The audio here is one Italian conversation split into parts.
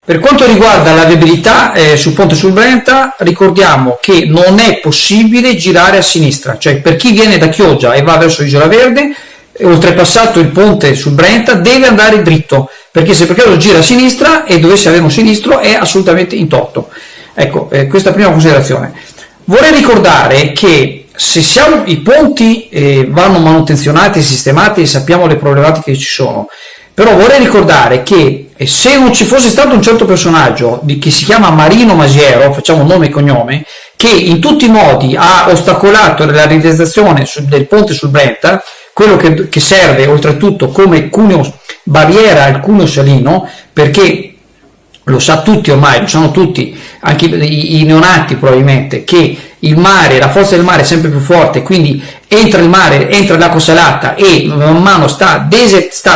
Per quanto riguarda la viabilità sul ponte sul Brenta, ricordiamo che non è possibile girare a sinistra, cioè per chi viene da Chioggia e va verso Isola Verde, oltrepassato il ponte sul Brenta, deve andare dritto, perché se per caso gira a sinistra e dovesse avere un sinistro è assolutamente in torto. Ecco, questa è la prima considerazione. Vorrei ricordare che se i ponti vanno manutenzionati e sistemati e sappiamo le problematiche che ci sono, però vorrei ricordare che se non ci fosse stato un certo personaggio che si chiama Marino Masiero, facciamo nome e cognome, che in tutti i modi ha ostacolato la realizzazione del ponte sul Brenta, quello che serve oltretutto come cuneo barriera al cuneo salino, perché lo sa tutti ormai, lo sanno tutti, anche i neonati probabilmente, che il mare, la forza del mare è sempre più forte, quindi entra il mare, entra l'acqua salata e man mano sta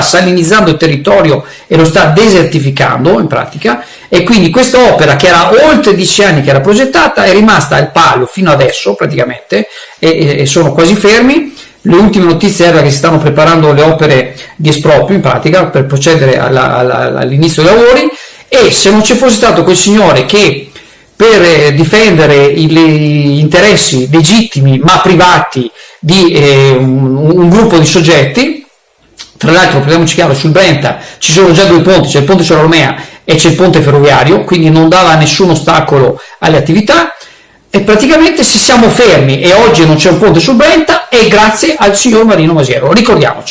salinizzando il territorio e lo sta desertificando in pratica, e quindi questa opera, che era oltre 10 anni che era progettata, è rimasta al palo fino adesso praticamente, e sono quasi fermi. Le ultime notizie era che si stanno preparando le opere di esproprio in pratica per procedere all'inizio dei lavori, e se non ci fosse stato quel signore che per difendere gli interessi legittimi ma privati di un gruppo di soggetti, tra l'altro parliamoci chiaro, sul Brenta ci sono già due ponti, c'è il ponte sulla Romea e c'è il ponte ferroviario, quindi non dava nessun ostacolo alle attività, e praticamente siamo fermi, e oggi non c'è un ponte sul Brenta, e grazie al signor Marino Masiero, ricordiamoci.